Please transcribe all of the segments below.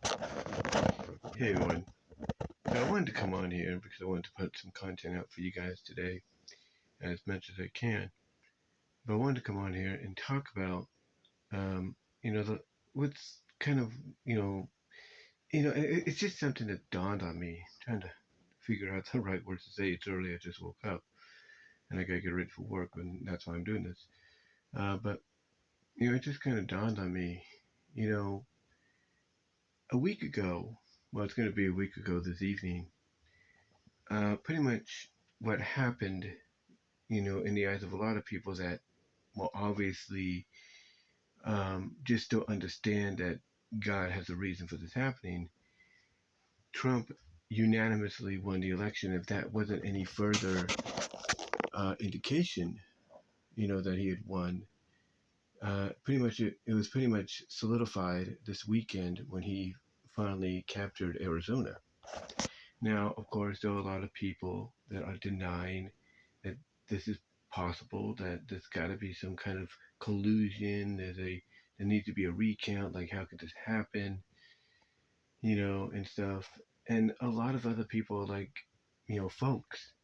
Hey everyone. So I wanted to come on here because I wanted to put some content out for you guys today as much as I can. But I wanted to come on here and talk about, um, what's kind of, you know, it's just something that dawned on me. Trying to figure out the right words to say. It's early. I just woke up and I gotta get ready for work, and that's why I'm doing this. But it just kind of dawned on me. You know, a week ago. Well, it's going to be a week ago this evening. Pretty much what happened in the eyes of a lot of people that, well, obviously, just don't understand that God has a reason for this happening. Trump unanimously won the election. If that wasn't any further indication, that he had won, pretty much it was pretty much solidified this weekend when he finally captured Arizona. Now, of course, there are a lot of people that are denying that this is possible, that there's got to be some kind of collusion. There needs to be a recount. Like, how could this happen? And stuff. And a lot of other people are like, folks,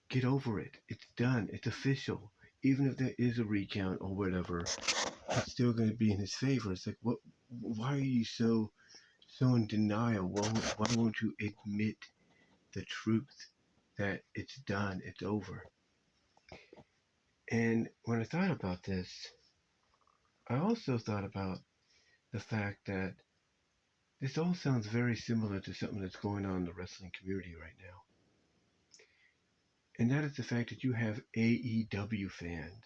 get over it. It's done. It's official. Even if there is a recount or whatever, it's still going to be in his favor. It's like, what? Why are you so in denial? Why won't you admit the truth that it's done, it's over? And when I thought about this, I also thought about the fact that this all sounds very similar to something that's going on in the wrestling community right now. And that is the fact that you have AEW fans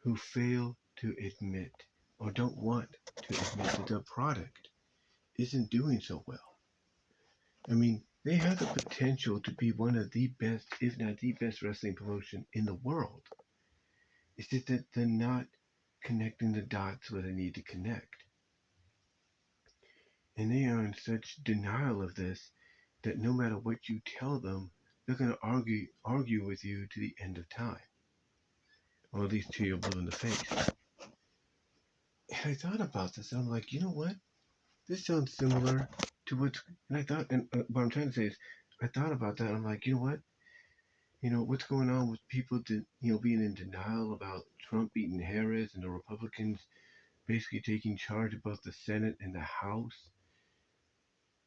who fail to admit or don't want to admit that their product isn't doing so well. I mean, they have the potential to be one of the best, if not the best, wrestling promotion in the world. It's just that they're not connecting the dots where they need to connect. And they are in such denial of this that no matter what you tell them, they're going to argue with you to the end of time, or at least till you're blue in the face. And I thought about this, and I'm like, you know what? This sounds similar to what I'm trying to say is, I thought about that. And I'm like, you know what? What's going on with people, being in denial about Trump beating Harris and the Republicans basically taking charge of both the Senate and the House.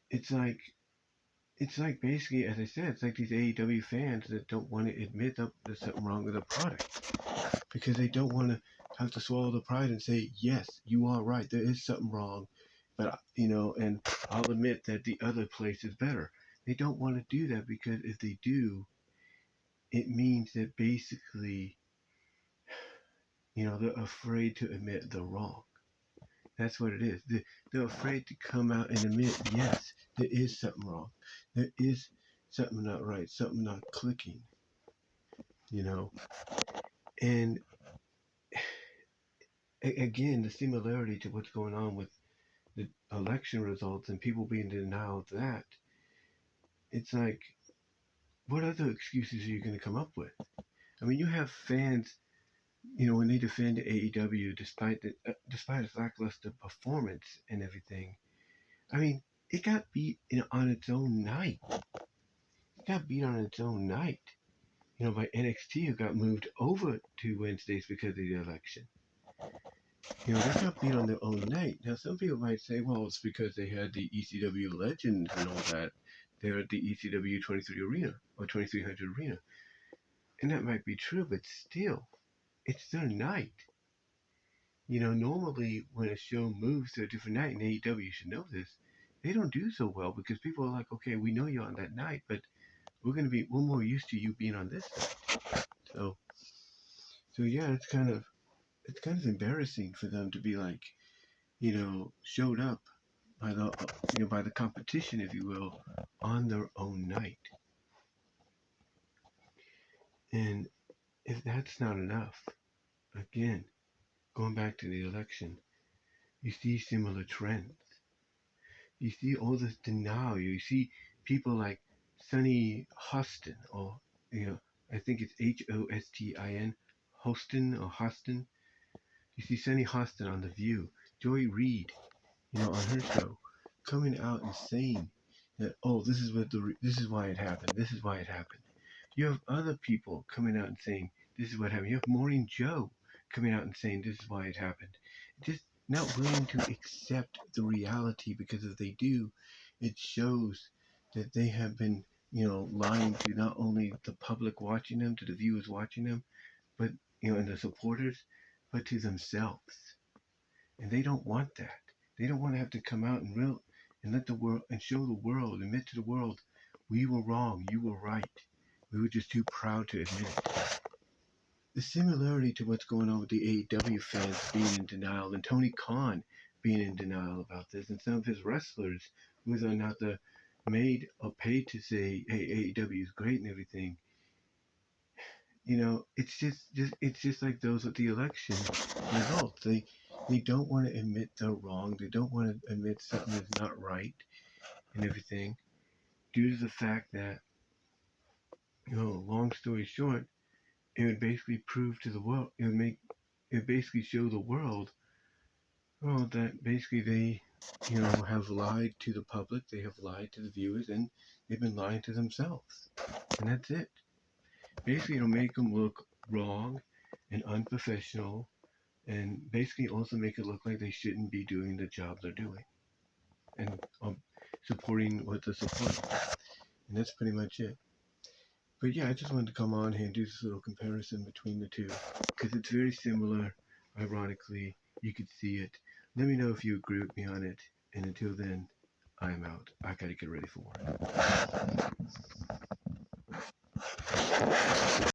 It's like basically, as I said, it's like these AEW fans that don't want to admit that there's something wrong with the product because they don't want to have to swallow the pride and say, yes, you are right, there is something wrong, but and I'll admit that the other place is better. They don't want to do that because if they do, it means that basically, they're afraid to admit they're wrong. That's what it is. They're afraid to come out and admit, yes, there is something wrong. There is something not right, something not clicking, And again, the similarity to what's going on with the election results and people being in denial of that, it's like, what other excuses are you going to come up with? I mean, you have fans, when they defend AEW despite its lackluster performance and everything. I mean, it got beat on its own night. It got beat on its own night, by NXT, who got moved over to Wednesdays because of the election. They got beat on their own night. Now, some people might say, well, it's because they had the ECW Legends and all that. They're at the ECW 23 Arena, or 2300 Arena. And that might be true, but still, it's their night. Normally when a show moves to a different night, and AEW should know this, they don't do so well because people are like, okay, we know you're on that night, but we're more used to you being on this night. So yeah, it's kind of embarrassing for them to be like, showed up by the competition, if you will, on their own night. And if that's not enough, again, going back to the election, you see similar trends. You see all this denial. You see people like Sonny Hostin, or I think it's Hostin, Hostin or Hostin. You see Sonny Hostin on The View, Joy Reid, on her show, coming out and saying that, oh, this is why it happened. This is why it happened. You have other people coming out and saying this is what happened. You have Morning Joe coming out and saying this is why it happened. Just not willing to accept the reality, because if they do, it shows that they have been, lying to not only the public watching them, to the viewers watching them, but and the supporters, but to themselves. And they don't want that. They don't want to have to come out and let the world and show the world, admit to the world, we were wrong, you were right. We were just too proud to admit it. The similarity to what's going on with the AEW fans being in denial and Tony Khan being in denial about this, and some of his wrestlers, whether or not they're made or paid to say, hey, AEW is great and everything. It's just like those with the election results. They don't want to admit they're wrong. They don't want to admit something is not right and everything, due to the fact that, long story short, it would basically prove to the world, it would basically show the world, that basically they, have lied to the public, they have lied to the viewers, and they've been lying to themselves. And that's it. Basically, it'll make them look wrong and unprofessional, and basically also make it look like they shouldn't be doing the job they're doing, and supporting what they're supporting. And that's pretty much it. But yeah, I just wanted to come on here and do this little comparison between the two, because it's very similar. Ironically, you could see it. Let me know if you agree with me on it. And until then, I'm out. I gotta get ready for work.